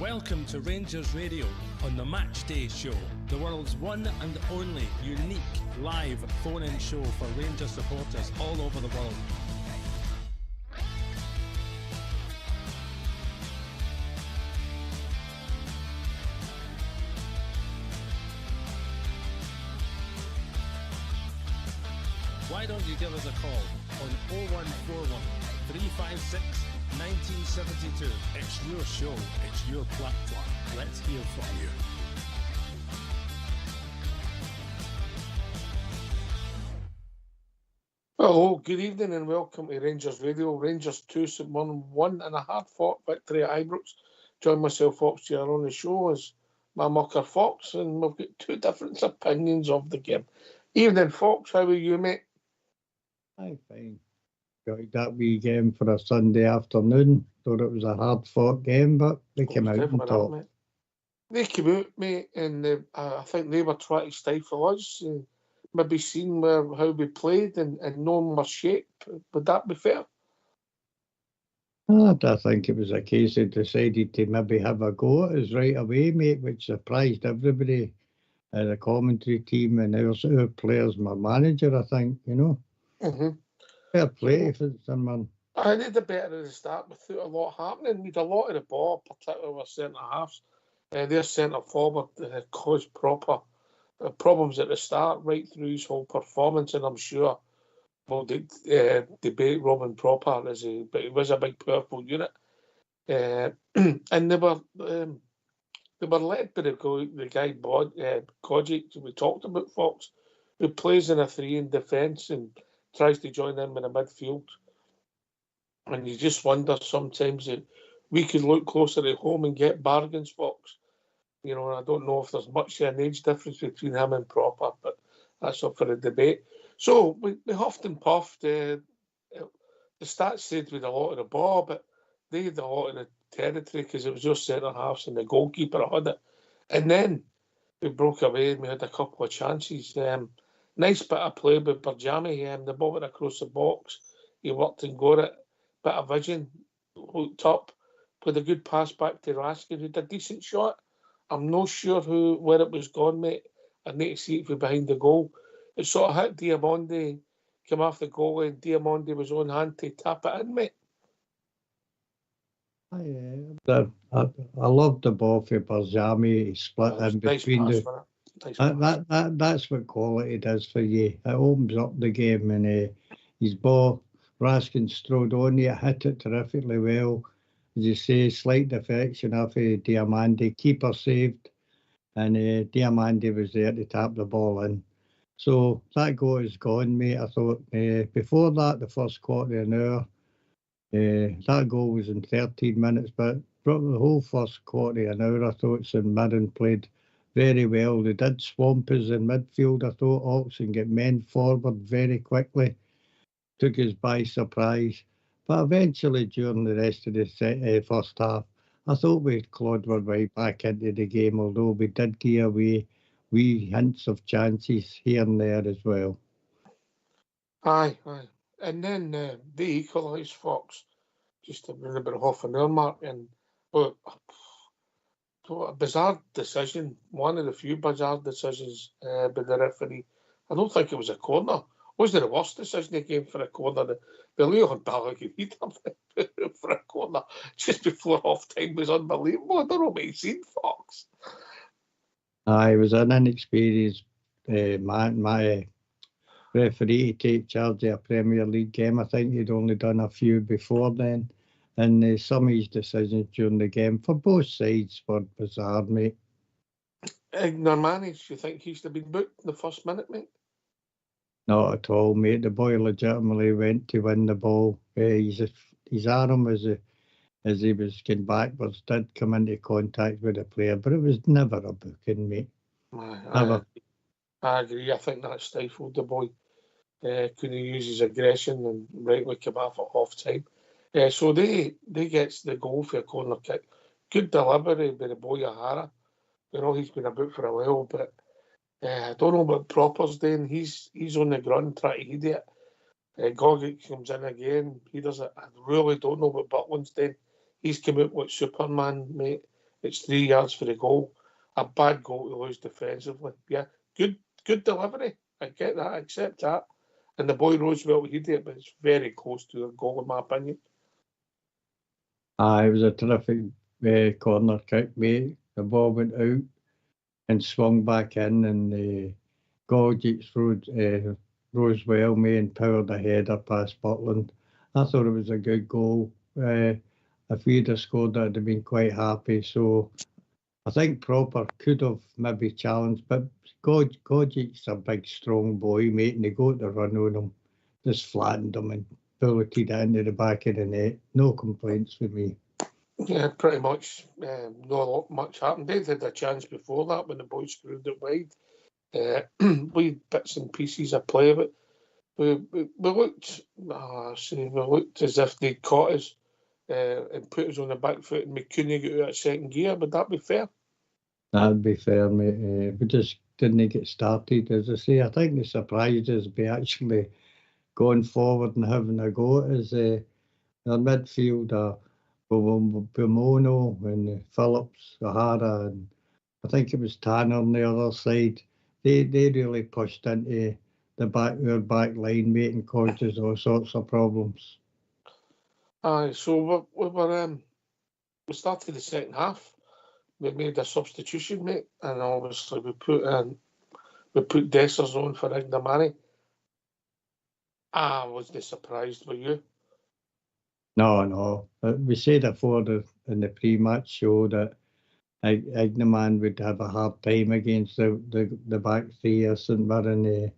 Welcome to Rangers Radio on the Matchday show, the world's one and only unique live phone-in show for Rangers supporters all over the world. Why don't you give us a call on 0141 356 1972. It's your show, it's your platform. Let's hear from you. Hello, good evening and welcome to Rangers Radio. Rangers 2 St Mirren 1.5 fought victory at Ibrox. Join myself, Fox, here on the show as my mucker Fox, and we've got two different opinions of the game. Evening, Fox, how are you, mate? I'm fine. Got that wee game for a Sunday afternoon. Thought it was a hard-fought game, but they came out on top. They came out, mate, and I think they were trying to stifle us, and maybe seeing how we played and knowing our shape. Would that be fair? I think it was a case they decided to maybe have a go at us right away, mate, which surprised everybody, the commentary team and our players, my manager, I think, you know. Mm-hmm. Fair play for someone. I did a better at the start without a lot happening. We had a lot of the ball, particularly with centre-halves. Their centre-forward caused proper problems at the start, right through his whole performance, and I'm sure we'll debate Robin proper, but he was a big, powerful unit. And they were led by the guy Kojic, we talked about, Fox, who plays in a 3 in defence and tries to join them in the midfield. And you just wonder sometimes that we could look closer at home and get bargains, Fox. You know, I don't know if there's much of an age difference between him and Proper, but that's up for a debate. So we huffed and puffed. The stats said we had a lot of the ball, but they had a lot of the territory because it was just centre-halves and the goalkeeper had it. And then we broke away and we had a couple of chances. Nice bit of play with Barjami. The ball went across the box. He worked and got it. Bit of vision, hooked up, with a good pass back to Raskin, who did a decent shot. I'm not sure where it was gone, mate. I need to see it from behind the goal. It sort of hit Diamonde, came off the goal, and Diamonde was on hand to tap it in, mate. I loved the ball for Barjami. He split in between that's what quality does for you. It opens up the game, and his ball, Raskin strode on it, hit it terrifically well. As you say, slight defection off of Diamande, keeper saved, and Diamande was there to tap the ball in. So that goal is gone, mate. I thought before that, the first quarter of an hour, that goal was in 13 minutes, but the whole first quarter of an hour, I thought St Mirren played very well. They did swamp us in midfield. I thought Oxen get men forward very quickly, took us by surprise. But eventually, during the rest of the first half, I thought we clawed our way back into the game, although we did give away wee hints of chances here and there as well. Aye. And then they equalised, Fox, just around about half an hour mark. And a bizarre decision, one of the few bizarre decisions by the referee. I don't think it was a corner. Wasn't the worst decision he gave for a corner? The Leon Balogun for a corner just before half time was unbelievable. I don't know what you've seen, Fox. It was an inexperienced my referee to take charge of a Premier League game. I think he'd only done a few before then. And some of his decisions during the game for both sides were bizarre, mate. Normani, do you think he should have been booked in the first minute, mate? Not at all, mate. The boy legitimately went to win the ball. His arm, as he was going backwards, did come into contact with the player, but it was never a booking, mate. I agree. I think that stifled the boy. Couldn't use his aggression and rightly came off at half time. So they gets the goal for a corner kick. Good delivery by the boy O'Hara. You know, he's been about for a while, but I don't know what Proper's doing. He's on the ground trying to head it. Gogic comes in again. He does it. I really don't know what Butland's doing. He's come out with Superman, mate. it's 3 yards for the goal. A bad goal to lose defensively. Yeah, good delivery. I get that, I accept that. And the boy Roosevelt, he did it, but it's very close to a goal, in my opinion. It was a terrific corner kick, mate. The ball went out and swung back in, and Gorgic rose well, mate, and powered a header past Butland. I thought it was a good goal. If we'd have scored, I'd have been quite happy. So I think Proper could have maybe challenged, but Gorgic's a big, strong boy, mate, and he got the run on him, just flattened him and bulleted it into the back of the net. No complaints for me. Yeah, pretty much. Not much happened. They had a chance before that when the boys screwed it wide. We bits and pieces of play, but we looked. We looked as if they caught us and put us on the back foot, and we couldn't get out of second gear. Would that be fair? That'd be fair, mate. We just didn't get started. As I say, I think they surprised us by actually going forward and having a go at us. Our midfield, Bumono and Phillips, O'Hara, and I think it was Tanner on the other side. They really pushed into our back line, mate, and caused us all sorts of problems. Aye, so we started the second half. We made a substitution, mate, and obviously we put Dessers on for Ignamani. I wasn't surprised, were you? No. We said before in the pre-match show that Ignaman would have a hard time against the back three of St Mirren,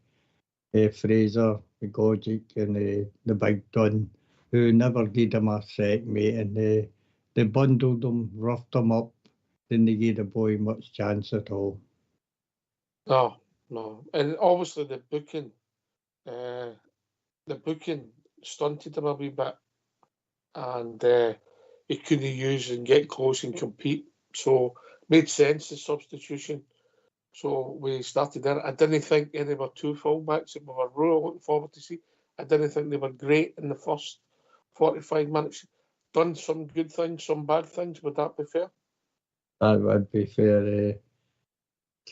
Fraser, Gorgic, and the big Dunn, who never gave him a sec, mate, and they bundled him, roughed him up, didn't give the boy much chance at all. No. And obviously the booking stunted him a wee bit, and he couldn't use and get close and compete. So made sense, the substitution. So we started there. I didn't think they were two fullbacks that we were really looking forward to see. I didn't think they were great in the first 45 minutes. Done some good things, some bad things. Would that be fair? That would be fair.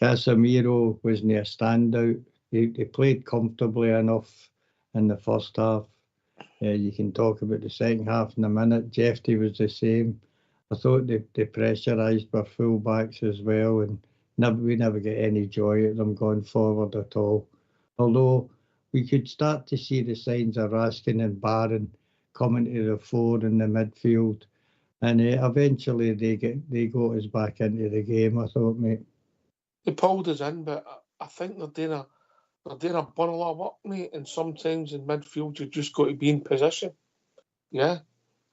Casemiro wasn't a standout. He played comfortably enough in the first half. You can talk about the second half in a minute. Jeffrey was the same. I thought they pressurised our full-backs as well, and we never get any joy at them going forward at all. Although we could start to see the signs of Raskin and Barron coming to the fore in the midfield, and eventually they got us back into the game, I thought, mate. They pulled us in, but I think they're doing a bundle of work, mate, and sometimes in midfield you've just got to be in position. Yeah.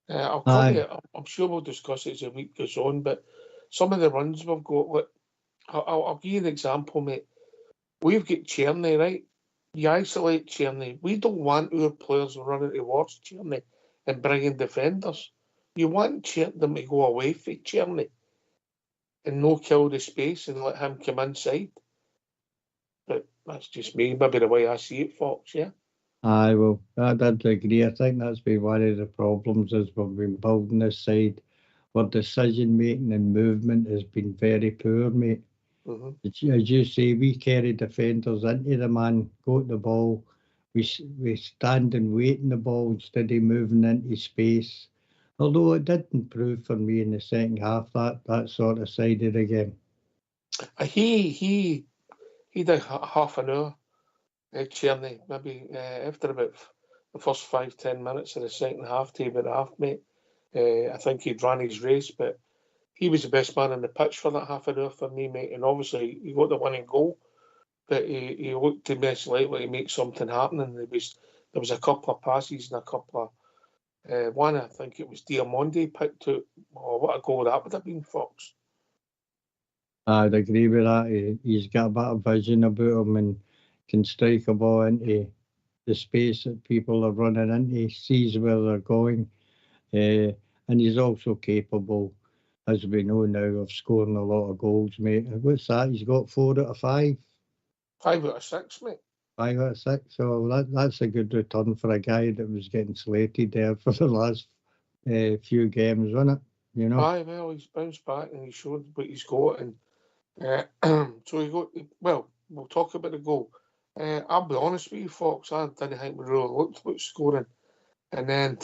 I'm sure we'll discuss it as the week goes on, but some of the runs we've got, like, I'll give you an example, mate. We've got Tierney, right? You isolate Tierney. We don't want our players running towards Tierney and bringing defenders. You want them to go away from Tierney and no kill the space and let him come inside. But that's just me, maybe the way I see it, Fox, yeah? Aye, well, I'd agree. I think that's been one of the problems as we've been building this side. Our decision-making and movement has been very poor, mate. Mm-hmm. As you say, we carry defenders into the man, got the ball. We stand and wait in the ball instead of moving into space. Although it did improve for me in the second half, that sort of side of the game. He did half an hour. Tierney, maybe after about the first 5-10 minutes of the second half, to about half, mate. I think he'd ran his race, but he was the best man on the pitch for that half an hour for me, mate. And obviously, he got the winning goal, but he looked to me slightly to make something happen. And there was a couple of passes and a couple of one. I think it was Diamondi picked out. Oh, what a goal that would have been, Fox. I'd agree with that. He's got a bit of vision about him and can strike a ball into the space that people are running into. He sees where they're going. And he's also capable, as we know now, of scoring a lot of goals, mate. What's that? He's got 4 out of 5? 5 out of 6, mate. 5 out of 6. So that's a good return for a guy that was getting slated there for the last few games, wasn't it? you know. Aye, well, he's bounced back and he showed what he's got, and so he got. Well, we'll talk about the goal. I'll be honest with you, Fox. I didn't think we really looked about scoring, and then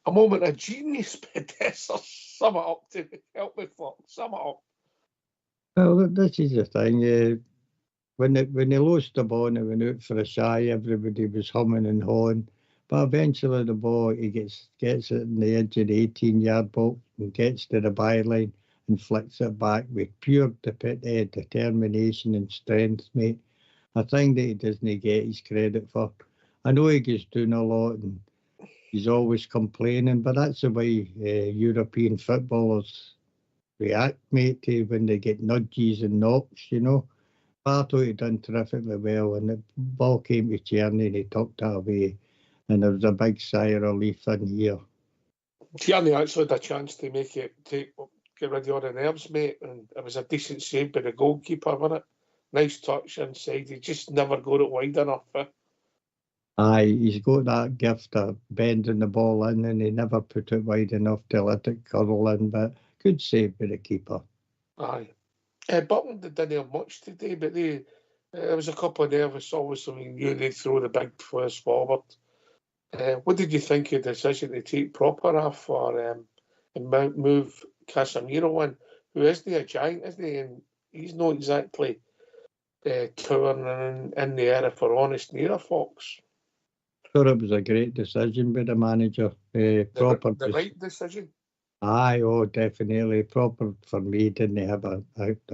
a moment of genius, Pedessa, sum it up to me. Help me, Fox. Sum it up. Well, this is the thing. When they lost the ball and it went out for a shy, everybody was humming and hawing. But eventually the ball, he gets it in the edge of the 18-yard box and gets to the byline and flicks it back with pure determination and strength, mate. A thing that he doesn't get his credit for. I know he gets doing a lot and he's always complaining, but that's the way European footballers react, mate, to when they get nudges and knocks, you know. I thought he done terrifically well, and the ball came to Tierney and he tucked it away, and there was a big sigh of relief in here. Tierney actually had a chance to get rid of all the nerves, mate, and it was a decent save by the goalkeeper, wasn't it? Nice touch inside. He just never got it wide enough. Aye, he's got that gift of bending the ball in, and he never put it wide enough to let it curl in, but good save by the keeper. Aye. Butland didn't have much today, but there was a couple of nervous, obviously, we knew they'd throw the big first forward. What did you think of the decision to take Proper off and move Casemiro in, who isn't a giant, isn't he? And he's not exactly towering in the area for honest neither, Fox. Sure, it was a great decision by the manager. Proper the right decision. Aye, oh, definitely. Proper for me didn't have a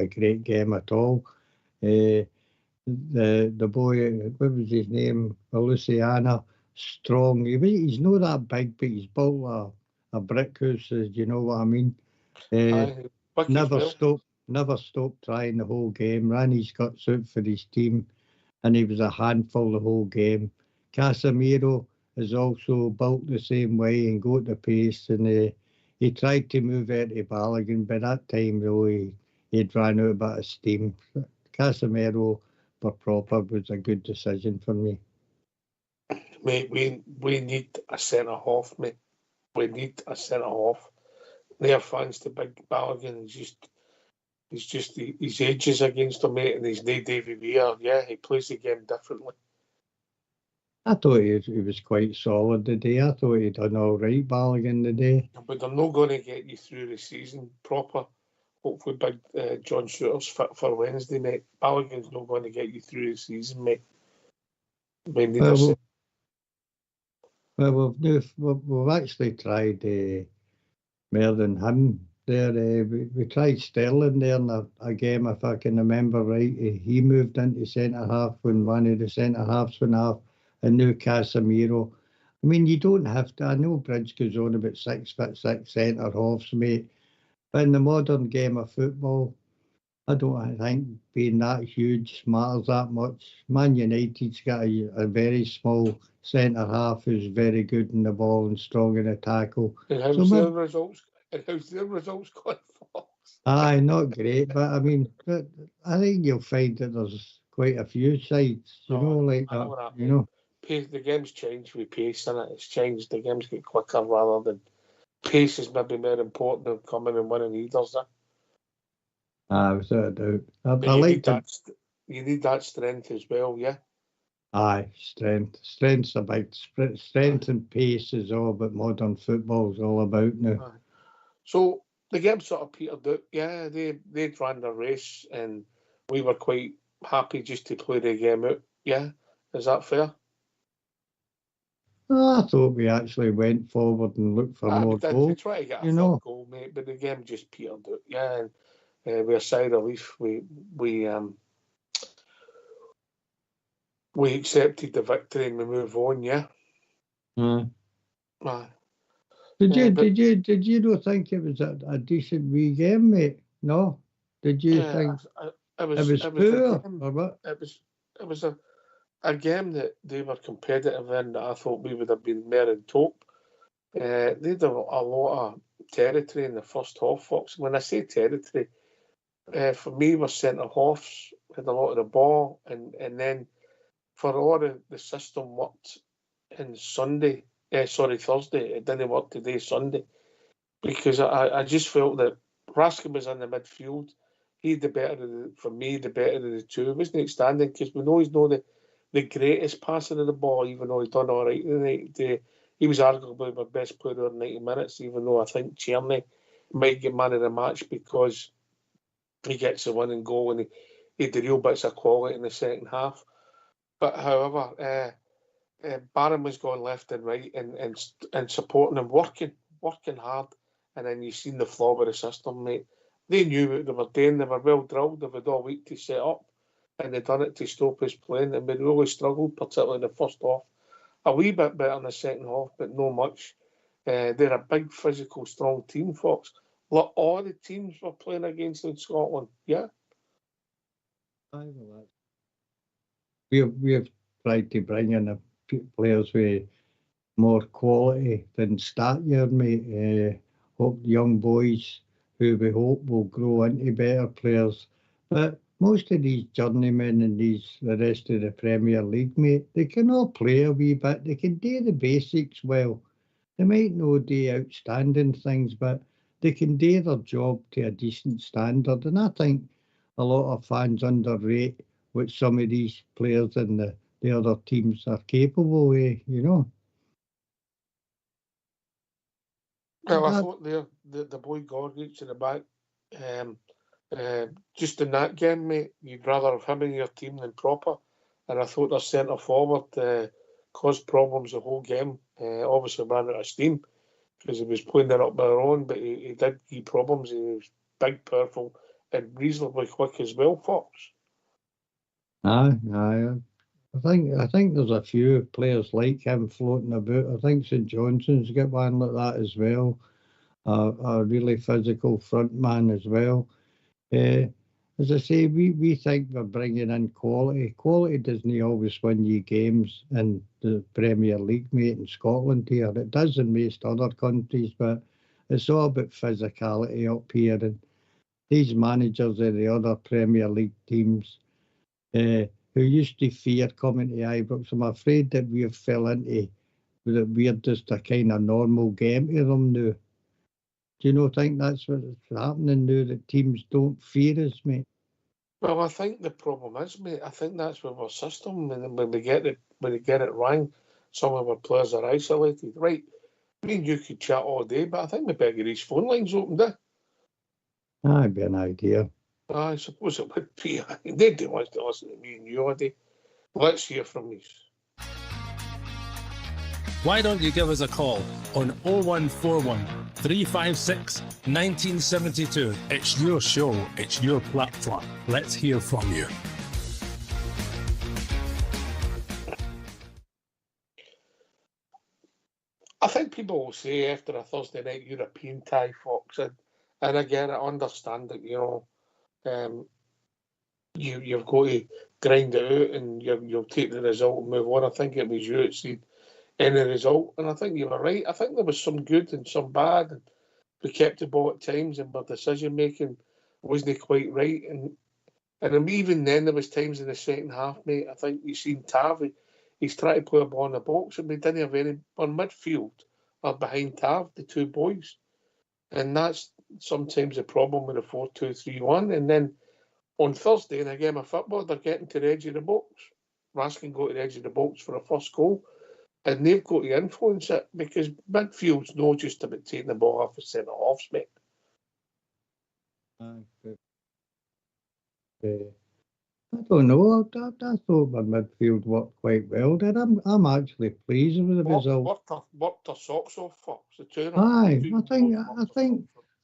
great game at all. The boy, what was his name? Luciana, strong. He's not that big, but he's built a brick house. You know what I mean? Never stopped trying the whole game. Ran his guts out for his team, and he was a handful the whole game. Casemiro is also built the same way and got the pace, and he tried to move out to Balogun, but that time though he'd ran out a bit of steam. Casemiro for Proper was a good decision for me. Mate, we need a centre half, mate. We need a centre half. Their fans to big Balogun. His age is against him, mate, and he's no David Weir. Yeah, he plays the game differently. I thought he was quite solid today. I thought he'd done all right, Balogun, today. But they're not going to get you through the season proper. Hopefully big John Shooter's fit for Wednesday, mate. Balogun's not going to get you through the season, mate. We've actually tried more than him there. We tried Sterling there in a game, if I can remember right. He moved into centre-half when one of the centre-halves went off, and now Casemiro. I mean, you don't have to. I know Bridge goes on about 6'6" centre-halves, mate, but in the modern game of football, I don't think being that huge matters that much. Man United's got a very small centre-half who's very good in the ball and strong in the tackle. And how's their results going, Fox? Aye, not great, but I mean, I think you'll find that there's quite a few sides, like that, you know. The game's changed with pace, and it's changed. The game's get quicker rather than pace is maybe more important than coming and winning leaders. Without a doubt. You need that strength as well, yeah. Aye, strength. Strength's about strength and pace is all about modern football. Is all about now. Aye. So the game sort of petered out. Yeah, they ran their race, and we were quite happy just to play the game out. Yeah, is that fair? I thought we actually went forward and looked for more goals. We tried to get a third goal, mate, but the game just petered out. Yeah, and with a sigh of relief, we accepted the victory and we move on. Yeah. Did you not think it was a decent wee game, mate? No. Did you think it was poor or what? It was a game that they were competitive in that I thought we would have been more in top. They had a lot of territory in the first half, Fox. When I say territory, for me, we're centre halves, had a lot of the ball, and then for all the system worked in Thursday. It didn't work today, Sunday. because I just felt that Raskin was in the midfield. He the better of the better of the two. Wasn't outstanding because we know he's not the greatest passer of the ball, even though he done all right tonight. He was arguably my best player over 90 minutes, even though I think Tierney might get man of the match because he gets the winning goal and he had the real bits of quality in the second half. But however, Barron was going left and right and supporting him, working hard, and then you seen the flaw with the system, mate. They knew what they were doing. They were well drilled. They had all week to set up, and they done it to stop us playing. And we really struggled, particularly in the first half. A wee bit better in the second half, but no much. They're a big, physical, strong team, Fox. Like all the teams we're playing against in Scotland, yeah. We've tried to bring in players with more quality than stature, mate. Hope young boys who we hope will grow into better players. But most of these journeymen and the rest of the Premier League, mate, they can all play a wee bit. They can do the basics well. They might not do outstanding things, but they can do their job to a decent standard. And I think a lot of fans underrate what some of these players in the other teams are capable of. Well, I thought the boy Gorgic in the back, just in that game, mate, you'd rather have him in your team than Proper. And I thought their centre forward caused problems the whole game. Obviously ran out of steam because he was playing it up by their own, but he did give problems. He was big, powerful, and reasonably quick as well, Fox. Aye. I think there's a few players like him floating about. I think St Johnson's got one like that as well. A really physical front man as well. As I say, we think we're bringing in quality. Quality doesn't always win you games in the Premier League, mate, in Scotland here. It does in most other countries, but it's all about physicality up here. And these managers of the other Premier League teams who used to fear coming to Ibrox, I'm afraid that we've fell into that we're just a kind of normal game to them now. Do you not think that's what's happening now, that teams don't fear us, mate? Well, I think the problem is, mate, I think that's with our system. And when we get it wrong, some of our players are isolated. Right, me and you could chat all day, but I think we better get these phone lines opened, That'd be an idea. I suppose it would be. Nobody wants to listen to me and you all day. Let's hear from these. Why don't you give us a call on 0141 356 1972? It's your show, it's your platform. Let's hear from you. I think people will say after a Thursday night European tie, Fox, and again, I understand that, you've got to grind it out and you'll take the result and move on. I think it was you that said any result, and I think you were right. I think there was some good and some bad, and we kept the ball at times, and our decision making wasn't quite right. And even then, there was times in the second half, mate. I think you seen Tav. He's trying to play a ball in the box, and we didn't have any on midfield or behind Tav, the two boys, and that's sometimes the problem with the 4-2-3-1. And then on Thursday in a game of football, they're getting to the edge of the box. Raskin go to the edge of the box for a first goal. And they've got to influence it because midfield's not just about taking the ball off the centre halves, mate. I don't know. I thought my midfield worked quite well. Did I'm actually pleased with the result. Worked their socks off, Fox. Aye,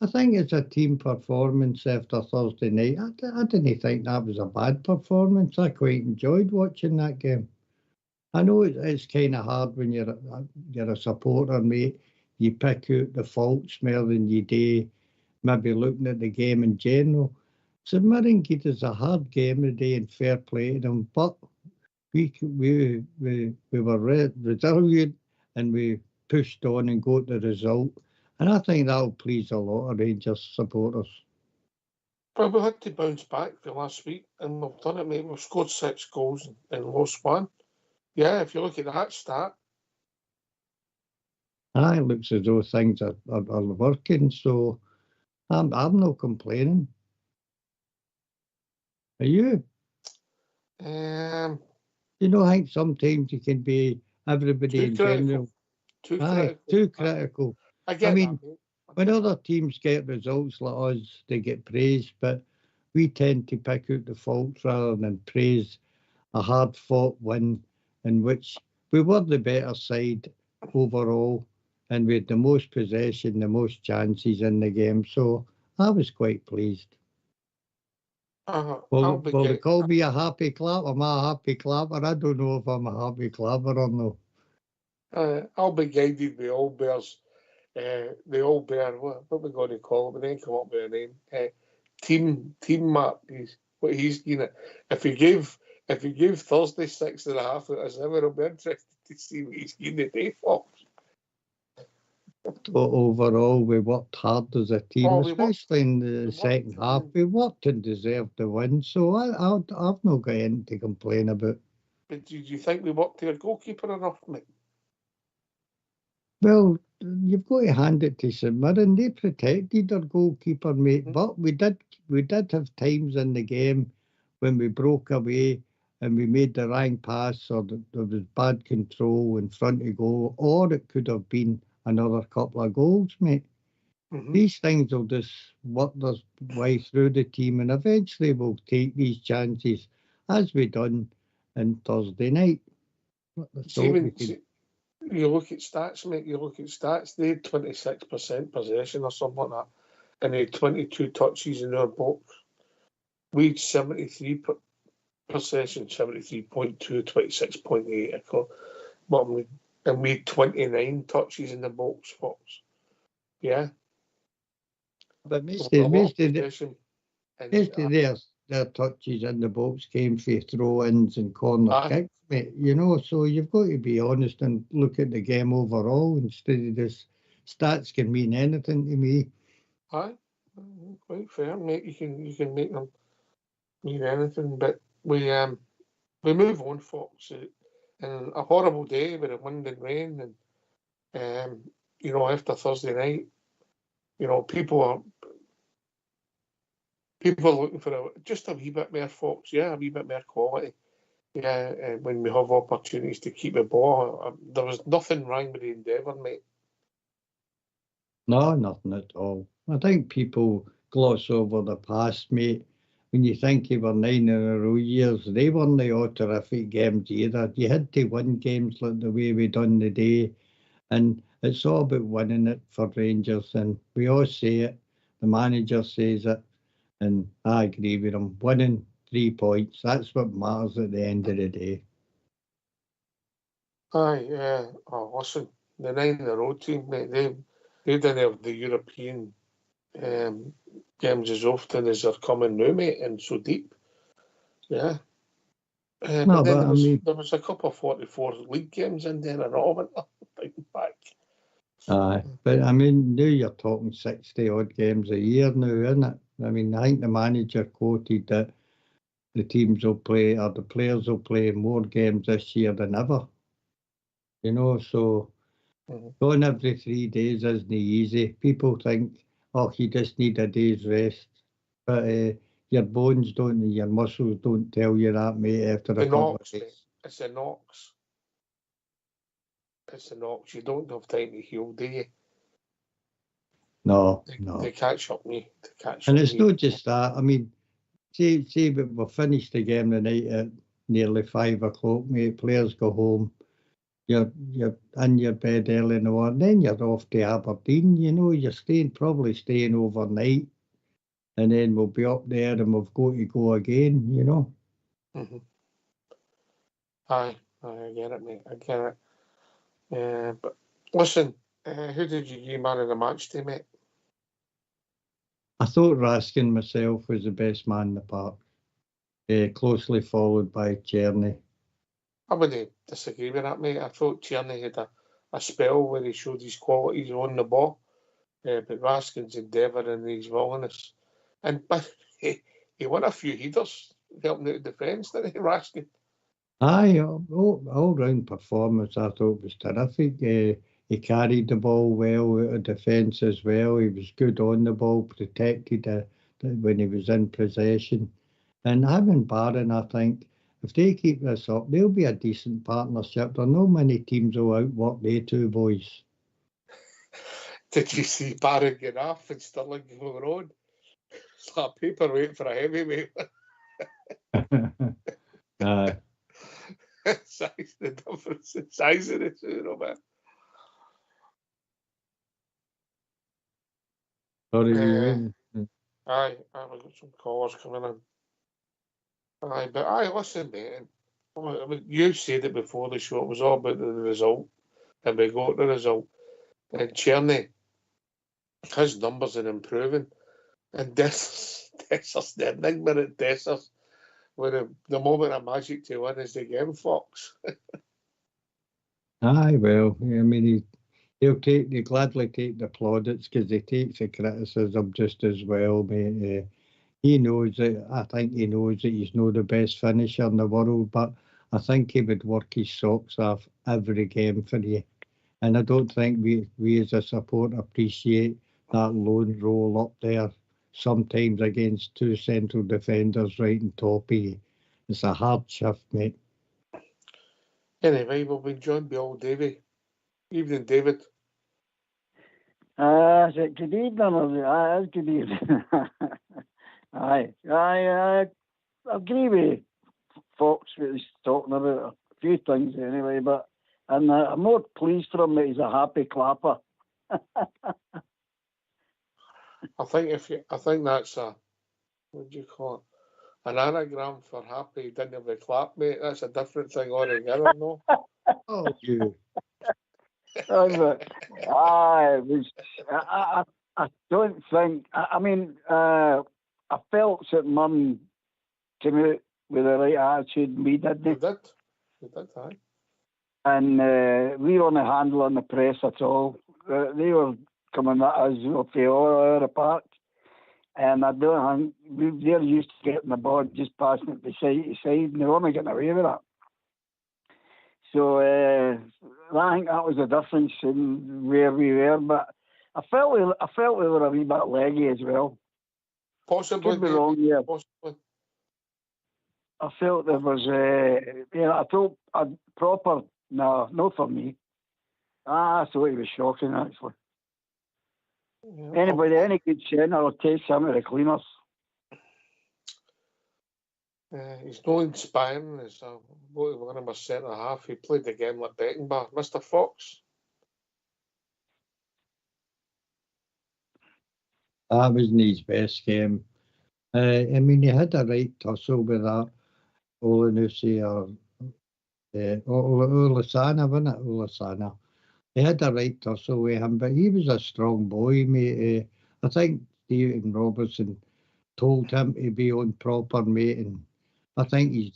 I think it's a team performance after Thursday night. I didn't think that was a bad performance. I quite enjoyed watching that game. I know it's kind of hard when you're a supporter, mate. You pick out the faults more than you do maybe looking at the game in general. So Mirren gave us a hard game today and fair play to them, but we were resilient and we pushed on and got the result. And I think that'll please a lot of Rangers supporters. Well, we had to bounce back for last week, and we've done it, mate. We've scored 6 goals and lost 1. Yeah, if you look at that stat, It looks as though things are working, so I'm not complaining. Are you? I think sometimes you can be everybody in general. Too critical. Too critical. I get mean, that, when other teams get results like us, they get praised, but we tend to pick out the faults rather than praise a hard-fought win in which we were the better side overall, and we had the most possession, the most chances in the game. So I was quite pleased. Will they call me a happy clapper? Am I a happy clapper? I don't know if I'm a happy clapper or no. I'll be guided by Old Bears. The Old Bear, what we going to call it? We didn't come up with a name. Team Mark is what he's doing it. If you give Thursday 6.5 out of 7, I'll be interested to see what he's doing today, Fox. Overall, we worked hard as a team, especially in the second half. We worked and deserved the win, so I've not got anything to complain about. But do you think we worked to our goalkeeper enough, mate? Well, you've got to hand it to St Mirren. They protected their goalkeeper, mate. But we did have times in the game when we broke away and we made the wrong pass, or there was bad control in front of goal, or it could have been another couple of goals, mate. These things will just work their way through the team, and eventually we'll take these chances, as we done on Thursday night. You look at stats, mate. They had 26% possession or something like that, and they had 22 touches in our box. We had 73 possession, 73.2, 26.8. And we had 29 touches in the box, Fox. Yeah. But most their touches in the box came for throw-ins and corner kicks, mate. So you've got to be honest and look at the game overall instead of this. Stats can mean anything to me. Aye, quite fair, mate. You can make them mean anything, but we move on, Fox. And a horrible day with the wind and rain, and after Thursday night, people are looking for just a wee bit more, Fox. Yeah, a wee bit more quality. Yeah, when we have opportunities to keep the ball, there was nothing wrong with the endeavour, mate. No, nothing at all. I think people gloss over the past, mate. When you think you were 9 in a row years, they weren't all terrific games either. You had to win games like the way we done today, and it's all about winning it for Rangers, and we all say it. The manager says it, and I agree with him. Winning 3 points, that's what matters at the end of the day. Aye, yeah. Oh, listen, the 9 in a row team, mate, they didn't have the European games as often as they're coming now, mate, and so deep. Yeah. But then there was a couple of 44 league games in there and all, thinking back. Aye, but now you're talking 60 odd games a year now, isn't it? I think the manager quoted that the teams will play, or the players will play more games this year than ever. So going every 3 days isn't easy. People think, you just need a day's rest. But your bones don't, your muscles don't tell you that, mate, after a couple of days. It's a knocks. You don't have time to heal, do you? No. They catch up me. And it's not just that. See, we've finished the game tonight at nearly 5 o'clock, mate. Players go home. You're in your bed early in the morning. Then you're off to Aberdeen. You're probably staying overnight, and then we'll be up there and we've got to go again. Aye, I get it, mate. I get it. But listen, who did you give man of the match to, mate? I thought Raskin myself was the best man in the park, closely followed by Tierney. I wouldn't disagree with that, mate. I thought Tierney had a spell where he showed his qualities on the ball, but Raskin's endeavour and his willingness. But he won a few headers, helping out the defence, didn't he, Raskin? Aye, all-round performance I thought was terrific. He carried the ball well out of defence as well. He was good on the ball, protected when he was in possession. And having Barron, I think, if they keep this up, they'll be a decent partnership. There are not many teams will outwork they two boys. Did you see Barron get off and Stirling going on? It's like a paperweight for a heavyweight. Size, the difference in size of the two, man. Sorry, Aye, we've got some callers coming in. Aye, but aye, listen, mate. I mean, you said it before the show. It was all about the result, and we got the result. And Cherny, his numbers are improving, and Desser's the enigma at Desser's. When the moment of magic to win is the game, Fox. Aye, well, I mean, he'll gladly take the plaudits because he takes the criticism just as well, mate. He knows that. I think he knows that he's not the best finisher in the world, but I think he would work his socks off every game for you. And I don't think we as a support appreciate that lone role up there, sometimes against two central defenders right on top of you. It's a hard shift, mate. Anyway, we've been joined by old Davy. Evening, David. Is it good evening? It's good evening. I agree with Fox what he's talking about a few things anyway, but I'm more pleased for him that he's a happy clapper. I think that's what do you call it? An anagram for happy didn't have a clap, mate. That's a different thing altogether, no? Oh, you. I don't think. I mean, I felt that Mirren came out with the right attitude, and we didn't. We did, aye. And we were on the handle on the press at all. They were coming at us okay, all out of the park. And I don't think they're used to getting the ball, just passing it side to side, and they weren't getting away with that. So I think that was the difference in where we were. But I felt we were a wee bit leggy as well. Possibly. Could be wrong, yeah. Possibly. I felt there was I thought a proper no for me. I thought it was shocking actually. Yeah, any good centre will take some of the cleaners. He's not inspiring as one of my centre half. He played the game like Beckenbauer. Mr. Fox. That wasn't his best game. I mean, he had a right tussle with that Olunusi or Ulasana, wasn't it? Ulasana. He had a right tussle with him, but he was a strong boy, mate. I think Stephen Robertson told him to be on proper, mate, and I think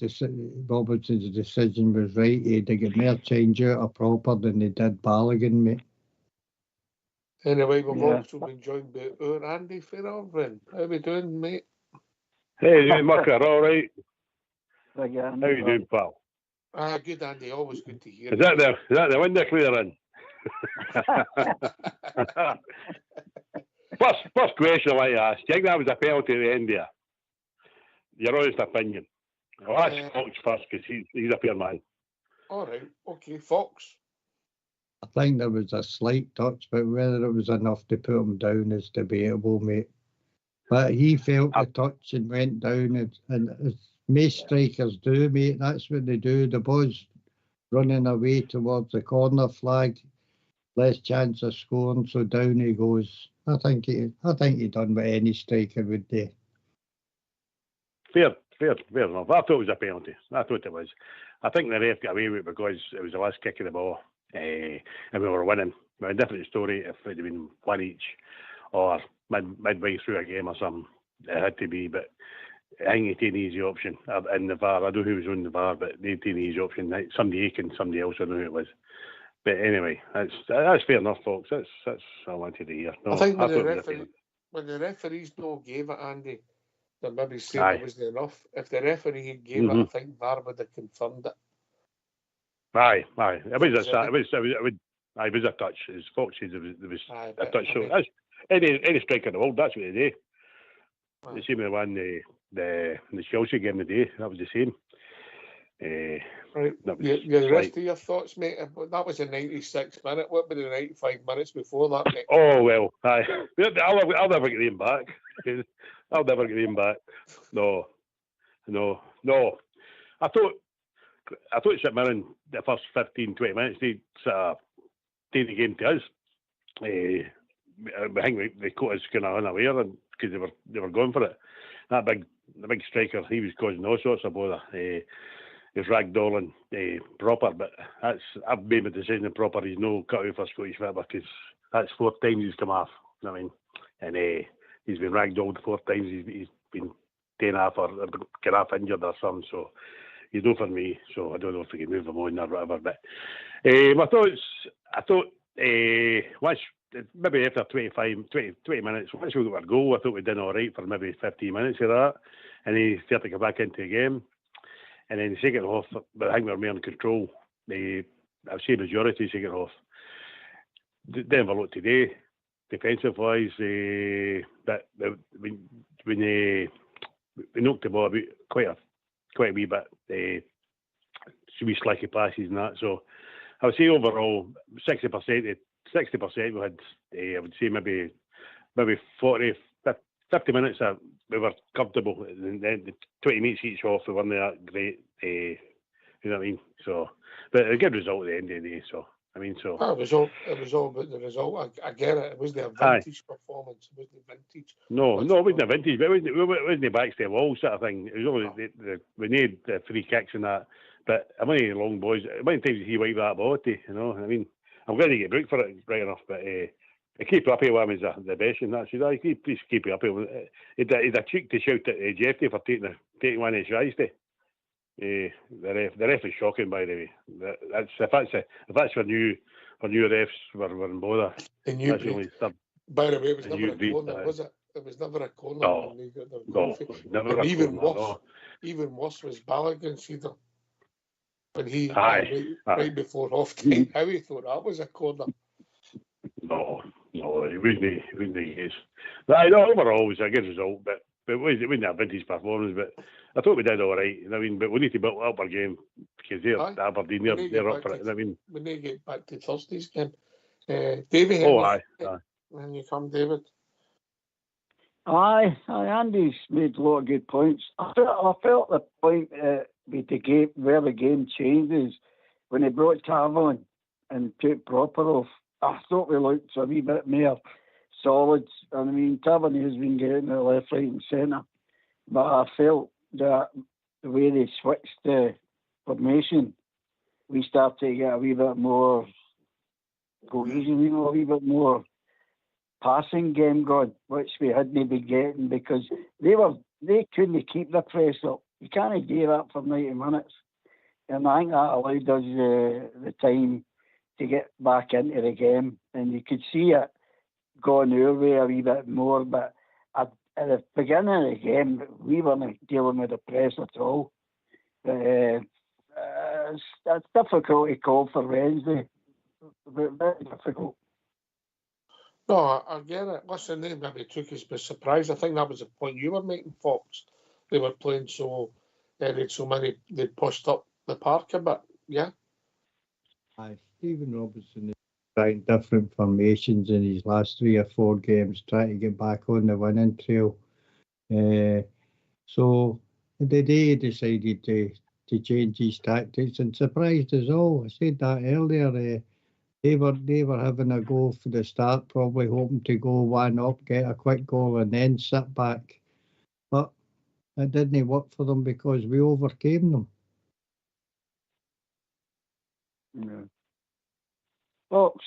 Robertson's decision was right. He had to get more change out of proper than they did Balogun, mate. Anyway, we've also been joined by Andy Fairhaven. How we doing, mate? Hey, Mucker, all right? How you doing, pal? Good, Andy. Always good to hear. Is that the window clearing? First question I like to ask. Do you think that was a penalty at the end there? Your honest opinion. I'll ask Fox first because he's a fair man. All right. Okay, Fox. I think there was a slight touch, but whether it was enough to put him down is debatable, mate. But he felt the touch and went down, and as most strikers do, mate, that's what they do. The ball's running away towards the corner flag, less chance of scoring, so down he goes. I think he done what any striker would do. Fair enough. I thought it was a penalty. I thought it was. I think the ref got away with it because it was the last kick of the ball, and we were winning. But a different story if it had been one each or midway through a game or something. It had to be, but I think he took an easy option in the VAR. I don't know who was on the VAR, but they took an easy option. Somebody Aiken, somebody else, I don't know who it was. But anyway, that's fair enough, folks. That's what I wanted to hear. No, I think when the referees no gave it, Andy, they maybe said it wasn't enough. If the referee gave it, I think VAR would have confirmed it. Aye. It I was a touch. As Fox said, there was a touch. I So mean, that's any striker in the world. That's what they do. Aye. The same as the one the Chelsea game today. That was the same. right. That was The rest of your thoughts, mate? That was a 96 minute. What about the 95 minutes before that, mate? Oh well, aye. I'll never get him back. I'll never get him back. No. I thought St Mirren the first 15, 20 minutes they sort of take the game to us. I think they caught us kind of unaware because they were going for it. The big striker, he was causing all sorts of bother. He was ragdolling proper, but I've made my decision proper. He's no cut out for Scottish football because that's 4 times he's come off. You know what I mean, and he's been ragdolled 4 times. He's been taken off or get off injured or something. So he's no for me. So I don't know if we can move him on or whatever. But my thoughts, I thought once maybe after 20 minutes, once we got our goal, I thought we did all right for maybe 15 minutes of that, and then he started to go back into the game. And then the second half, but I think we were more in control. I've seen majority of the second half. Denver looked today, defensive-wise, that when we knocked the ball about quite a wee bit, some wee slacky passes and that. So I would say overall, 60% we had, I would say maybe 40, 50 minutes we were comfortable, and then the 20 minutes each off we weren't that great, you know what I mean? So, but a good result at the end of the day. So I mean, so it was all about the result. I get it. It wasn't a vintage performance. It wasn't vintage. No, it wasn't a vintage, but it wasn't a backstep wall sort of thing. It was only we need the free kicks and that. But how many long boys? How many times did he wipe that ball to? You know, I mean, I'm glad he get booked for it right enough, but. Keep up here with him is the best, and that's please keep it up here. He'd a cheek to shout at Jeffy for taking one of his tries. The ref is shocking, by the way. If that's for new refs were in bother. By the way, it was never a corner, was it? It was never a corner. No, never a corner. Even worse was Balogun's either. When he right before half time, how he thought that was a corner. No, it wouldn't be his. Overall, it was a good result, but it wasn't a vintage performance. But I thought we did all right. I mean, but we need to build up our game because they're Aberdeen. They're up for it. I mean, we need to get back to Thursday's game. David, aye. When you come, David. Aye. Andy's made a lot of good points. I felt the point with the game where the game changes when he brought Tavon and took Proper off. I thought we looked a wee bit more solid. And I mean, Tavernier has been getting it left, right, and centre. But I felt that the way they switched the formation, we started to get a wee bit more cohesion, a wee bit more passing game going, which we hadn't been getting because they couldn't keep the press up. You can't do that for 90 minutes. And I think that allowed us the time to get back into the game, and you could see it going our way a wee bit more. But at the beginning of the game, we weren't dealing with the press at all. It's difficult to call for Wednesday. Very difficult. No, I get it. Listen, they maybe took us by surprise. I think that was the point you were making, Fox. They were playing they pushed up the park a bit, yeah? Stephen Robertson is trying different formations in his last 3 or 4 games, trying to get back on the winning trail. So the day he decided to change his tactics and surprised us all. I said that earlier. They were having a go for the start, probably hoping to go 1 up, get a quick goal, and then sit back. But it didn't work for them because we overcame them. Yeah. Fox,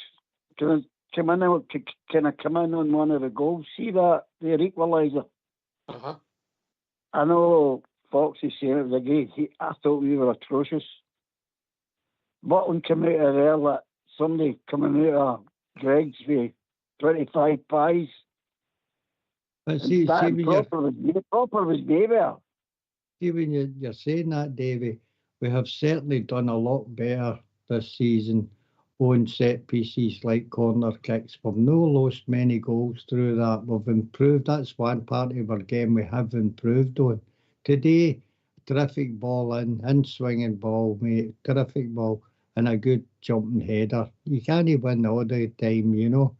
can I come in on one of the goals? See that, their equaliser? Uh-huh. I know Fox is saying it was a great hit. I thought we were atrocious. Butland came out of there like somebody coming out of Greg's with 25 pies. But see, Proper was David. See, when you're saying that, Davy, we have certainly done a lot better this season own set pieces like corner kicks. We've no lost many goals through that. We've improved. That's one part of our game we have improved on. Today, terrific ball in swinging ball, mate. Terrific ball and a good jumping header. You can't win all the time, you know.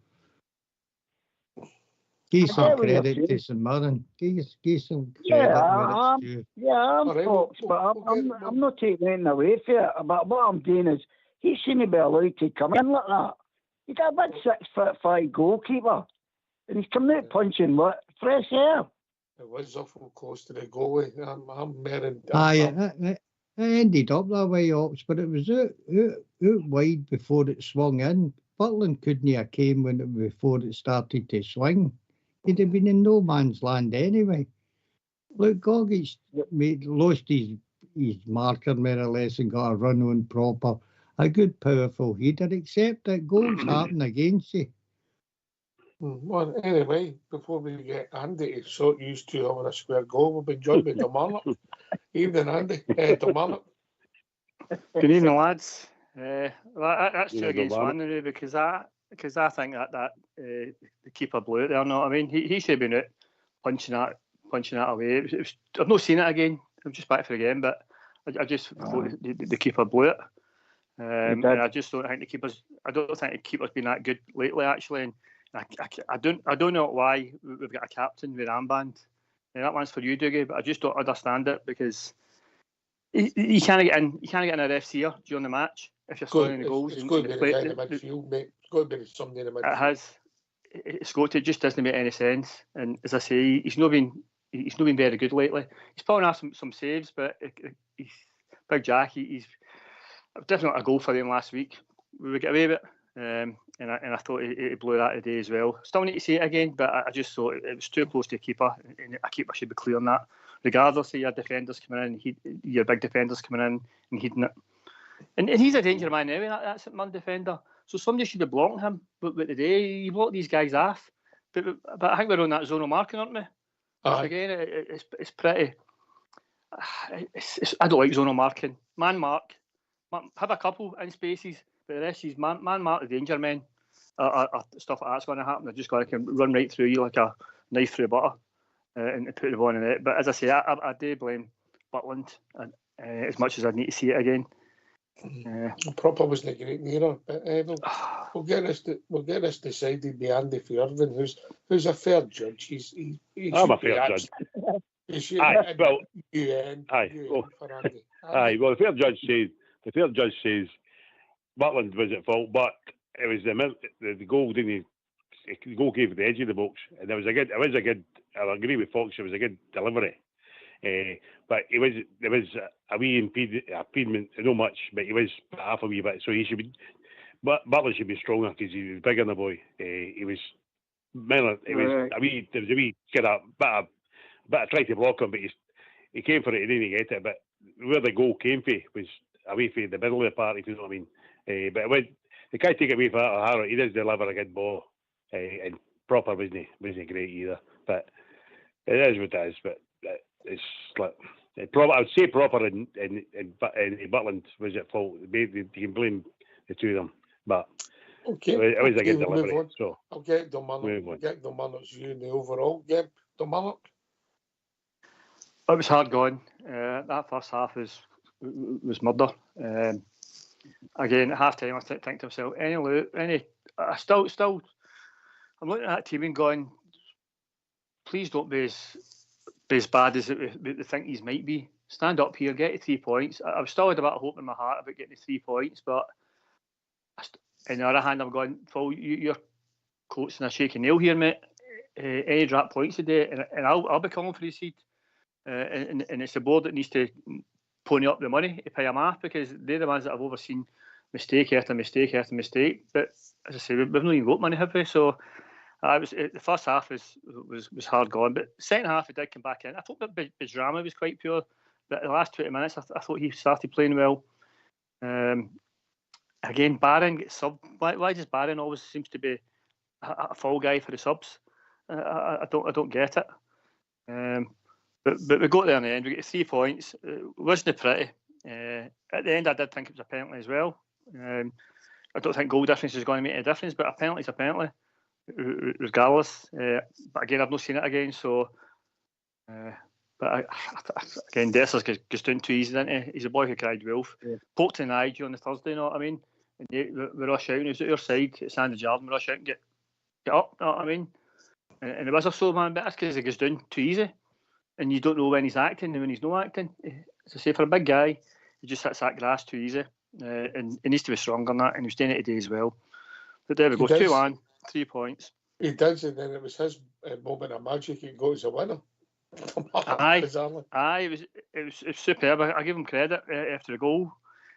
Give some credit to St Mirren. Give some credit where it's due. I'm Fox, but I'm not taking anything away from it. But what I'm doing is, he shouldn't be allowed to come in like that. You got a big 6'5" goalkeeper, and he's coming out punching fresh air. It was awful close to the goalie. I'm Mirren. It ended up that way, Ops, but it was out wide before it swung in. Butland couldn't have came before it started to swing. He'd have been in no man's land anyway. Look, Gogic lost his marker more or less and got a run on proper. A good, powerful header, except that goals happen against you. Well, anyway, before we get Andy to sort used to having a square goal, we've been joined by Dominic. Evening, Andy. Dominic. Good evening, lads. That's 2 against 1 really, because I think that the keeper blew it there. No, I mean he should have been out punching that away. I've not seen it again. I'm just back for the game, but I just thought the keeper blew it. And I just don't think the keeper's been that good lately, actually. And I don't know why we've got a captain with armband. And that one's for you, Dougie, but I just don't understand it because you can't get in. You can't get in a ref's ear during the match if you're scoring the goals. It's going to be the guy in the midfield, mate. It's going to be somebody in the midfield. It has. It just doesn't make any sense. And as I say, he's not been very good lately. He's pulling off some saves, but he's Big Jack. He's definitely a goal for him last week. We would get away with it, and I thought he blew that today as well. Still need to see it again, but I just thought it was too close to a keeper, and a keeper should be clear on that. Regardless of your defenders coming in, your big defenders coming in and heading it. And he's a danger man anyway, that's a man defender. So somebody should have blocked him. But today, he blocked these guys off. But I think we're on that zonal marking, aren't we? Again, it's pretty... I don't like zonal marking. Man mark. Have a couple in spaces, but the rest is man mark the danger men. Or stuff like that's going to happen. They're just going to run right through you like a knife through butter and put the ball in the net. But as I say, I do blame Butland as much as I need to see it again. Proper wasn't a great nearer, but we'll get this decided by Andy Fairden, who's a fair judge. I'm a fair judge. Aye, well, the fair judge says Butland was at fault, but it was the goal the goal came from the edge of the box, and I'll agree with Fox, it was a good delivery. But there was a wee impediment, not much, but he was half a wee bit. So he should be, Butler should be stronger because he was bigger than the boy. He was, there was a wee kind of bit of trying to block him, but he came for it. He didn't get it. But where the goal came from was away from the middle of the park, if you know what I mean. But they can't take it away from Harrow. He does deliver a good ball, and proper wasn't great either. But it is what it is. But it's like I would say proper and Butland was at fault. You can blame the two of them, but it was a good delivery. So I'll get Dominic's view in the overall game. Dominic, it was hard going. That first half was murder. Again, at half time, I think to myself, I'm looking at that team and going, please don't be as bad as they think these might be. Stand up here, get to 3 points. I've still had a bit of hope in my heart about getting to 3 points, but on the other hand, I'm going, Phil, you're coaching a shaky nail here, mate. Any drop points today, and I'll be calling for the seed. And it's the board that needs to pony up the money to pay them off, because they're the ones that have overseen mistake after mistake after mistake. But as I say, we've not even got money, have we? So the first half was hard going, but the second half it did come back in. I thought that Bijrama was quite poor, but the last 20 minutes I thought he started playing well. Again, Barron gets subbed. Why does Barron always seems to be a fall guy for the subs? I don't get it. But we got there in the end. We got 3 points. It wasn't pretty. At the end, I did think it was a penalty as well. I don't think goal difference is going to make a difference, but a penalty's a penalty, regardless. But again, I've not seen it again, so. But again, Dessers goes down too easy, didn't he? He's a boy who cried wolf. Yeah. Poked in the eye on the Thursday, you know what I mean? And we're all shouting, he was at our side, at Sandy Jordan, we're all shouting, get up, you know what I mean? And it was a slow man, but that's because he goes down too easy. And you don't know when he's acting and when he's not acting. As I say, for a big guy, he just hits that grass too easy. And he needs to be stronger than that, and he was doing it today as well. But there we go, 2-1, 3 points. He does, and then it was his moment of magic. He goes a winner. Aye, it was superb. I give him credit after the goal.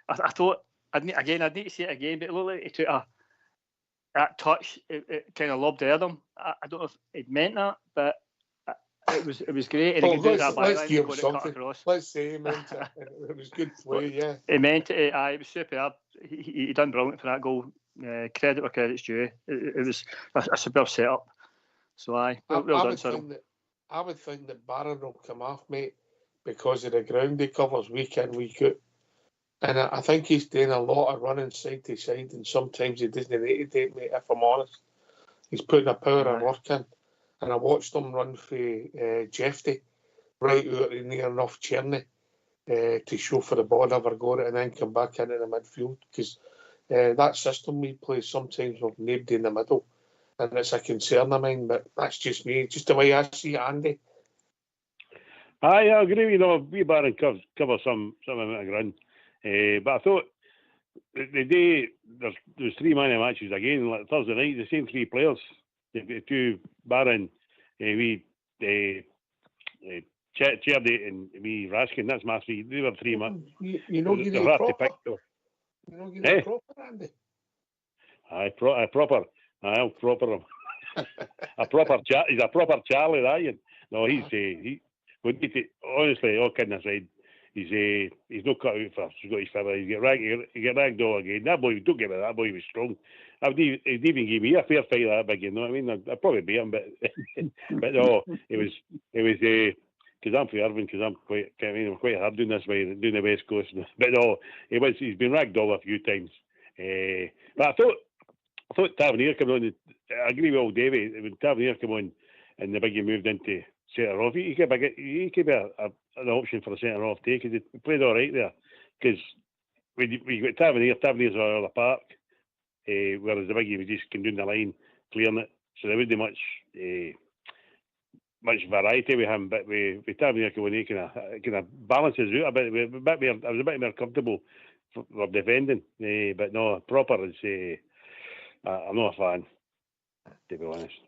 I thought I'd need to see it again, but it looked like he took that touch. It kind of lobbed Erdem. I don't know if it meant that, but it was great. And he could do that byline and got it cut across. Let's say he meant it. It was good play, yeah. He meant it. It was superb. He done brilliant for that goal. Credit where credit's due. It was a superb setup. So well done, sir. I would think that Barron will come off, mate, because of the ground he covers week in, week out. And I think he's doing a lot of running side to side, and sometimes he doesn't need to take, mate, if I'm honest. He's putting a power of work in. And I watched him run for Jeffy right out near enough Cherney to show for the ball, never got it, and then come back into the midfield. Because that system we play sometimes with nobody in the middle. And it's a concern of mine, but that's just me, just the way I see it, Andy. I agree, you know, we Barron cover some amount of ground. But I thought the day there's 3 man matches again, like Thursday night, the same 3 players. The 2 Barron, Chardy and me Raskin, that's my 3. They were 3 man. You know, you need proper. You know, you need proper, Andy. Proper. I'll proper him. He's a proper Charlie, that you. No, he would need to, honestly, all kidding aside, he's not cut out for Scottish football. He get ragged all again. That boy, don't give it, that boy was strong. He'd even give me a fair fight that big, you know what I mean? I'd probably beat him, but no, it was because I'm for Irvine, because I'm quite hard doing this way, doing the West Coast. But no, he's been ragged all a few times. But I thought Tavernier came on. I agree with old Davey. When Tavernier came on and the biggie moved into centre half, he could be an option for a centre half too, because he played all right there. Because we got Tavernier's all the park, whereas the biggie just came down the line clearing it. So there wouldn't be much variety with him. But with Tavernier coming on, he kind of balances out a bit. I was a bit more comfortable for defending. But no, proper is. I'm not a fan, to be honest.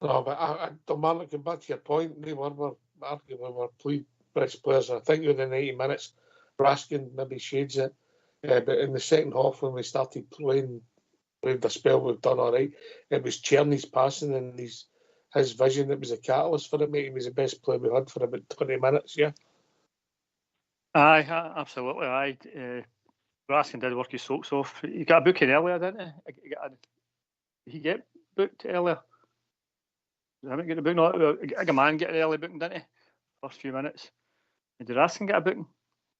No, but Dominic, come back to your point. They were arguably best players. I think within 80 minutes, Raskin maybe shades it. But in the second half, when we started playing with the spell, we've done all right. It was Cherney's passing and his vision that was a catalyst for it, mate. He was the best player we had for about 20 minutes, yeah? Aye, absolutely. Aye. Raskin did work his socks off. He got a booking earlier, didn't he? He get booked earlier. I haven't got a booking. No, a man get an early booking, didn't he? First few minutes. Did Raskin get a booking?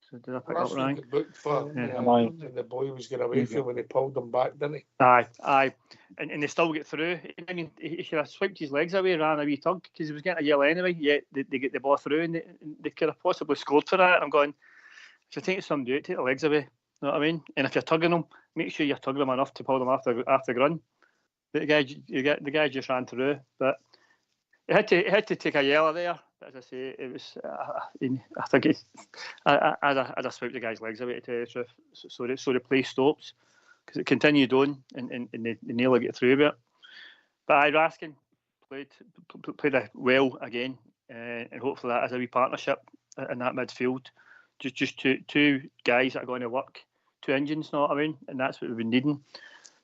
So did I pick up right? Got booked for and the boy was getting away from him when he pulled him back, didn't he? Aye. And they still get through. I mean, he should have swiped his legs away, ran a wee tug, because he was getting a yellow anyway. Yet they get the ball through, and they could have possibly scored for that. I'm going, if you're taking some duty, take the legs away. You know what I mean? And if you're tugging them, make sure you're tugging them enough to pull them after the run. The guy just ran through, but he had to take a yellow there. As I say, it was. I think I'd have swiped the guy's legs away, to tell you the truth. So the play stops, because it continued on and they nearly get through with it. But Raskin played well again, and hopefully that is a wee partnership in that midfield. Just two guys that are going to work, 2 engines, know what I mean? And that's what we've been needing.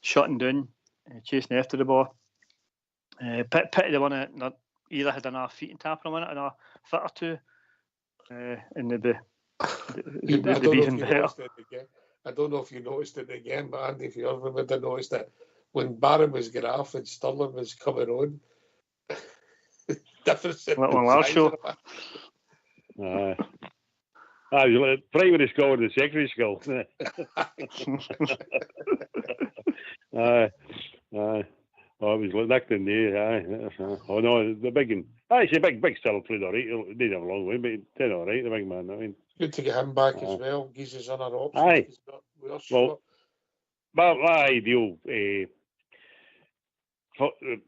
Shutting down, chasing after the ball. Pity the one that either had enough feet and tapping them in it, and a foot or two, and they'd be even better. I don't know if you noticed it again, but Andy, if you ever would have noticed it, when Barron was getting off and Stirling was coming on, difference in the show. Primary school and the secondary school. Aye. Oh, it was nicked in there, aye. Oh no, the big one. Actually, big still played all right. He did have a long way, but he did all right, the big man. I mean, good to get him back as well. Gives us other options. Aye. We're short. Well, my ideal,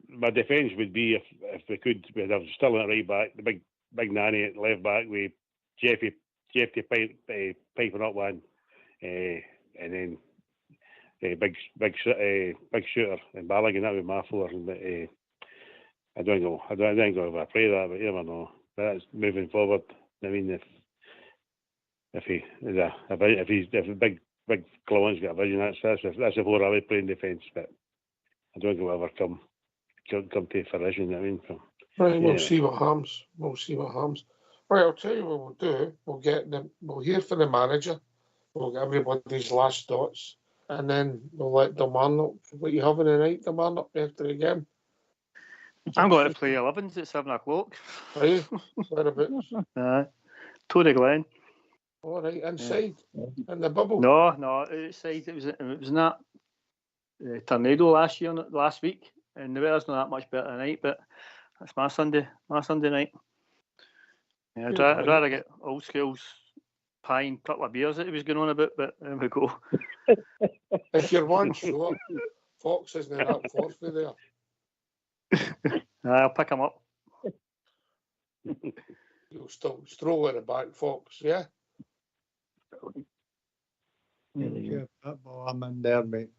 my defence would be if we could, we'd have still at right back, the big nanny at left back with Jeffy piping up one, and then big shooter and Balogun. That would be my four. But I don't know. I don't know if I play that, but you never know. That's moving forward. I mean, if a big Clowan's got a vision, that's a four I would play in defence. But I don't think it'll ever come to fruition. I mean, so, right. We'll see what happens. Right. I'll tell you what we'll do. We'll hear from the manager. We'll get everybody's last thoughts. And then we'll let Kilmarnock, what you having tonight, Kilmarnock, after the game? I'm going to play 11s at 7 o'clock. Are you? Whereabouts? Tory Glen. All right, inside? In the bubble? No, outside. It was in that tornado last week, and the weather's not that much better tonight, but that's my Sunday night. Yeah, I'd rather get old school's pie and couple of beers that he was going on about, but there we go. If you're one short, Fox isn't that far for there. I'll pick him up. You'll still stroll at the back, Fox, yeah? Football, I'm in there, mate.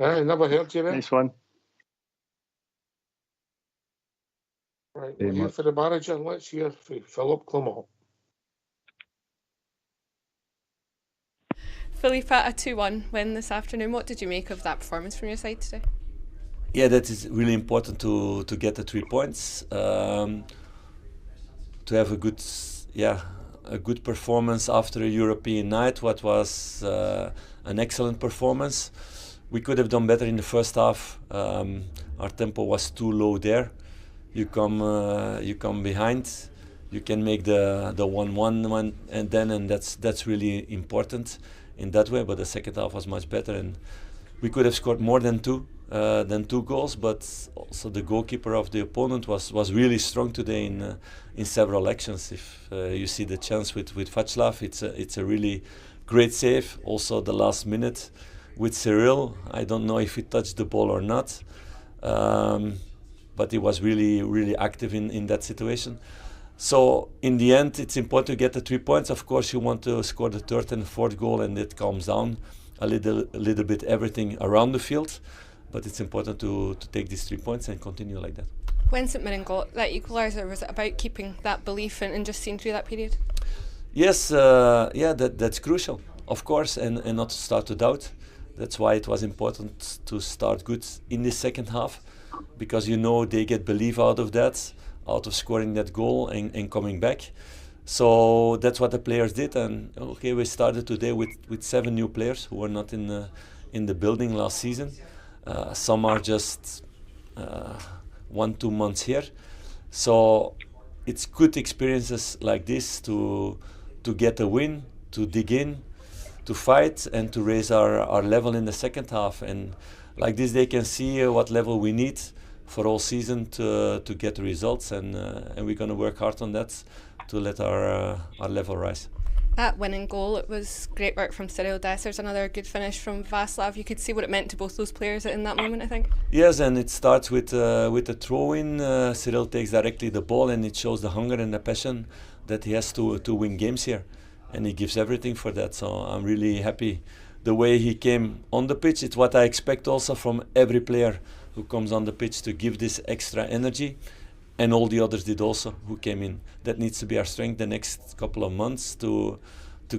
I never heard you there. Nice one. Right, we're here for the manager. Let's hear from Philip Clement. Philippe, a 2-1 win this afternoon. What did you make of that performance from your side today? Yeah, that is really important to get the 3 points. To have a good performance after a European night. What was an excellent performance. We could have done better in the first half. Our tempo was too low there. You come behind. You can make the 1-1 one, and that's really important in that way. But the second half was much better, and we could have scored more than two goals. But also the goalkeeper of the opponent was really strong today in several actions. If you see the chance with Václav, it's a really great save. Also the last minute with Cyril, I don't know if he touched the ball or not, but he was really active in that situation. So in the end, it's important to get the 3 points. Of course, you want to score the third and fourth goal, and it calms down a little bit everything around the field. But it's important to take these 3 points and continue like that. When St Mirren got that equaliser, was it about keeping that belief and just seeing through that period? Yes, that's crucial, of course, and not to start to doubt. That's why it was important to start good in the second half, because they get belief out of scoring that goal and coming back. So that's what the players did, and we started today with 7 new players who were not in the building last season. Some are just 1-2 months here. So it's good experiences like this to get a win, to dig in, to fight, and to raise our level in the second half. And like this, they can see what level we need for all season to get the results, and we're going to work hard on that to let our level rise. That winning goal, it was great work from Cyril Dessers, another good finish from Václav. You could see what it meant to both those players in that moment, I think. Yes, and it starts with the throw-in. Cyril takes directly the ball, and it shows the hunger and the passion that he has to win games here, and he gives everything for that. So I'm really happy the way he came on the pitch. It's what I expect also from every player who comes on the pitch, to give this extra energy, and all the others did also who came in. That needs to be our strength the next couple of months, to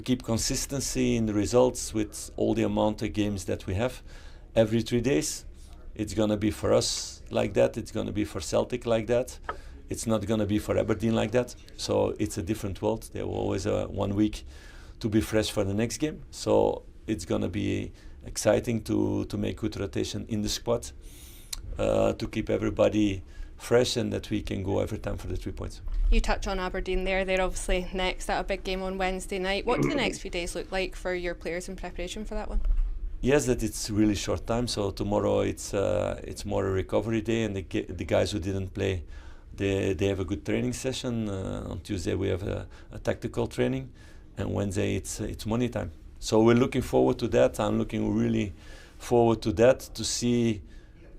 keep consistency in the results with all the amount of games that we have every 3 days. It's going to be for us like that. It's going to be for Celtic like that. It's not going to be for Aberdeen like that. So it's a different world. They have always 1 week to be fresh for the next game. So it's going to be exciting to make good rotation in the squad, to keep everybody fresh, and that we can go every time for the 3 points. You touch on Aberdeen there. They're obviously next at a big game on Wednesday night. What do the next few days look like for your players in preparation for that one? yes, that it's really short time. So tomorrow it's more a recovery day, and the guys who didn't play, they have a good training session. On Tuesday we have a tactical training, and Wednesday it's money time. So we're looking forward to that. I'm looking really forward to that, to see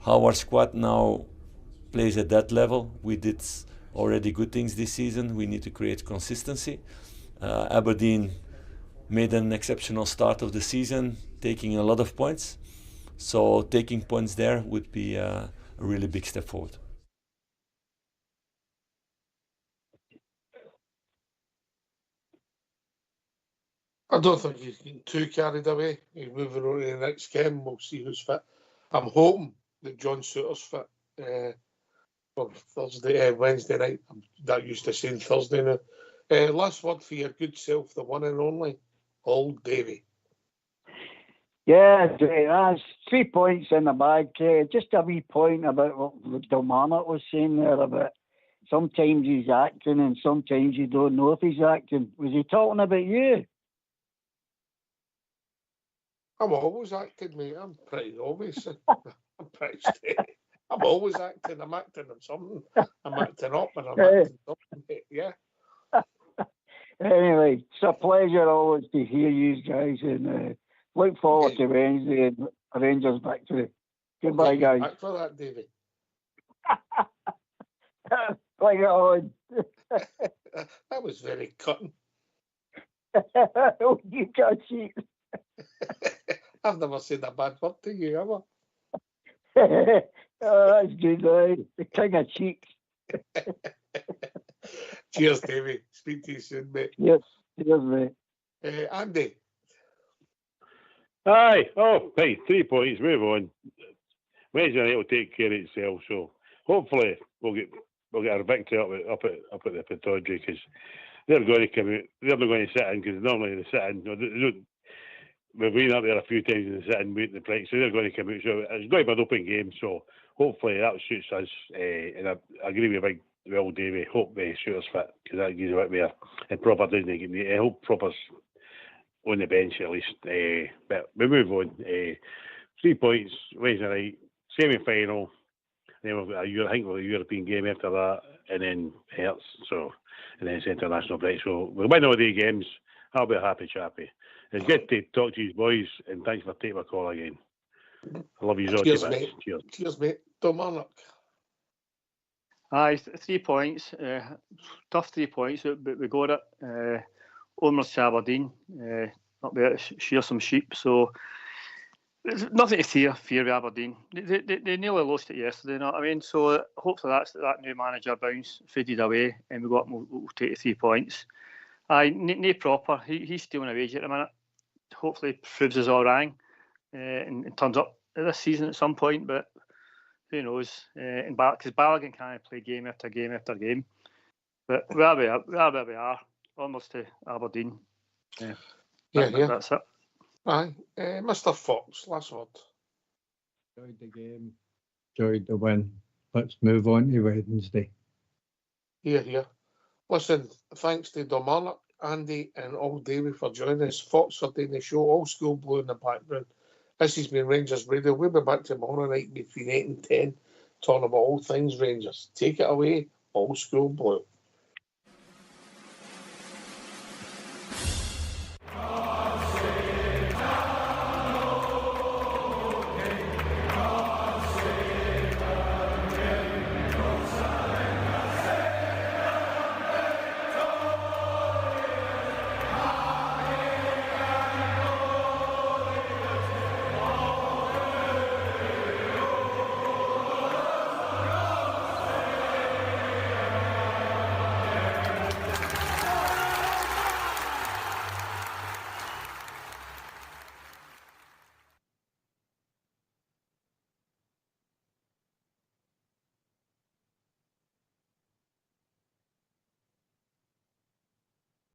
how our squad now plays at that level. We did already good things this season. We need to create consistency. Aberdeen made an exceptional start of the season, taking a lot of points. So taking points there would be a really big step forward. I don't think he's getting too carried away. He's moving on to the next game. We'll see who's fit. I'm hoping that John Souttar's fit for Thursday, Wednesday night. I'm that used to saying Thursday now. Last word for your good self, the one and only, Old Davy. Yeah, that's 3 points in the bag. Just a wee point about what Kilmarnock was saying there about sometimes he's acting and sometimes you don't know if he's acting. Was he talking about you? I'm always acting, mate. I'm pretty obvious. I'm pretty steady. I'm always acting. I'm acting on something. I'm acting up and I'm acting something, mate. Yeah. Anyway, it's a pleasure always to hear you guys, and look forward to Wednesday and Rangers victory. Goodbye, guys. Back for that, Davy. Bring it on. That was very cutting. You got cheat. I've never said a bad word to you, ever. Oh, that's good, right? The king of cheeks. Cheers, Davy. Speak to you soon, mate. Yes, cheers, mate. Andy. Aye. Oh, hey, 3 points. Move on. Wednesday night will take care of itself. So hopefully we'll get our victory up at the Pittodrie, because they're going to come out. They're not going to sit in, because normally they sit in. We've been up there a few times and sit in waiting the break, so they're going to come out. So it's going to be an open game. So hopefully that suits us. And I agree with Big Will Davy. Hope they suit us fit, because that gives a bit more. And Proper doesn't get. I hope Proper's on the bench at least. But we move on. 3 points Wednesday night, semi-final. Then we've got I think we've got a European game after that, and then Hertz. So, and then it's international break. So we'll win all the games. I'll be a happy chappy. It's good to talk to you boys, and thanks for taking my call again. I love you all. Cheers, mate. Cheers, mate. Kilmarnock. Aye, 3 points. Tough 3 points, but we got it. Almost to Aberdeen. Not be able to shear some sheep. So there's nothing to fear with Aberdeen. They nearly lost it yesterday, you know what I mean? So hopefully that new manager bounce faded away, and we'll take the 3 points. Aye, no Proper. He's stealing a wage at the minute. Hopefully proves us all wrong and turns up this season at some point, but who knows? Because Balogun can't play game after game after game. But where we are, almost to Aberdeen. Yeah. That's it. Aye. Mr. Fox, last word. Enjoyed the game. Enjoyed the win. Let's move on to Wednesday. Here. Listen, thanks to Kilmarnock, Andy and Old Davy for joining us. Fox for doing the show. All School Blue in the background. This has been Rangers Radio. We'll be back tomorrow night between 8 and 10, talking about all things Rangers. Take it away, All School Blue.